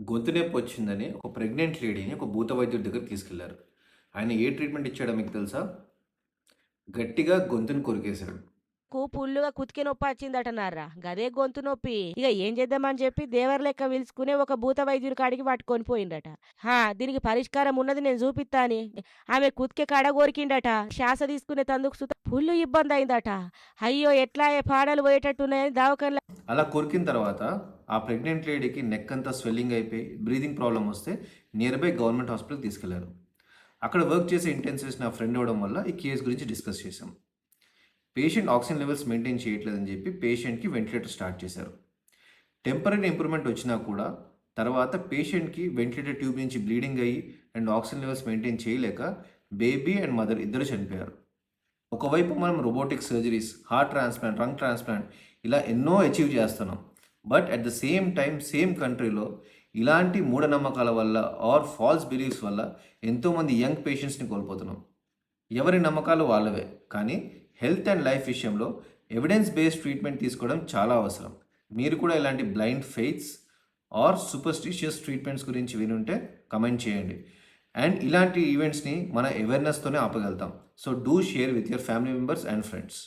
గొంతు నొప్పి వచ్చిందని ఒక ప్రెగ్నెంట్ లేడీని ఒక భూత వైద్యుడి దగ్గరికి తీసుకెళ్లారు. ఆయన ఏ ట్రీట్మెంట్ ఇచ్చాడో మీకు తెలుసా? గట్టిగా గొంతుని కొరికేశాడు. పుల్లుగా కుతికి నొప్పొచ్చిందటన్నారా. గదే గొంతు నొప్పి. ఇగ ఏం చేద్దామని చెప్పి దేవర లెక్క పిలుచుకుని ఒక భూత వైద్యుడి కాడికి పట్టుకొని పోయిండట. దీనికి పరిష్కారం ఉన్నది నేను జూపిత్తా అని ఆమె కుతికె కాడ కొరికిండట. శ్వాస తీసుకునే తందుకు సుత ఫుల్లు ఇబ్బందయిందట. అయ్యో! ఎట్లాయే పాడాలు పోయేటట్టున్నాయని దవాఖానల అలా కొరికిన తర్వాత ఆ ప్రెగ్నెంట్ లేడీకి నెక్ అంతా స్వెల్లింగ్ అయిపోయి బ్రీతింగ్ ప్రాబ్లమ్ వస్తే నియర్ బై గవర్నమెంట్ హాస్పిటల్‌కి తీసుకెళ్లారు. అక్కడ వర్క్ చేసే ఇంటెన్సివిస్ట్ నా ఫ్రెండ్ అవ్వడం వల్ల ఈ కేస్ గురించి డిస్కస్ చేశాం. పేషెంట్ ఆక్సిజన్ లెవెల్స్ మెయింటైన్ చేయట్లేదని చెప్పి పేషెంట్‌కి వెంటిలేటర్ స్టార్ట్ చేశారు. టెంపరరీ ఇంప్రూవ్‌మెంట్ వచ్చినా కూడా తర్వాత పేషెంట్‌కి వెంటిలేటర్ ట్యూబ్ నుంచి బ్లీడింగ్ అయ్యి అండ్ ఆక్సిజన్ లెవెల్స్ మెయింటైన్ చేయలేక బేబీ అండ్ మదర్ ఇద్దరు చనిపోయారు. ఒకవైపు మనం robotic surgeries, heart transplant, lung transplant ఇలా ఎన్నో అచీవ్ చేస్తున్నాం. But at the same time same కంట్రీలో ఇలాంటి మూఢనమ్మకాల వల్ల ఆర్ ఫాల్స్ బిలీఫ్స్ వల్ల ఎంతోమంది యంగ్ పేషెంట్స్‌ని కోల్పోతున్నాం. ఎవరి నమ్మకాలు వాళ్ళవే. కానీ హెల్త్ అండ్ లైఫ్ విషయంలో ఎవిడెన్స్ బేస్డ్ ట్రీట్మెంట్ తీసుకోవడం చాలా అవసరం. మీరు కూడా ఇలాంటి blind faiths or superstitious treatments గురించి వినుంటే కమెంట్ చేయండి. అండ్ ఇలాంటి ఈవెంట్స్‌ని మన అవేర్‌నెస్తోనే ఆపగలుగుతాం. So do share with your family members and friends.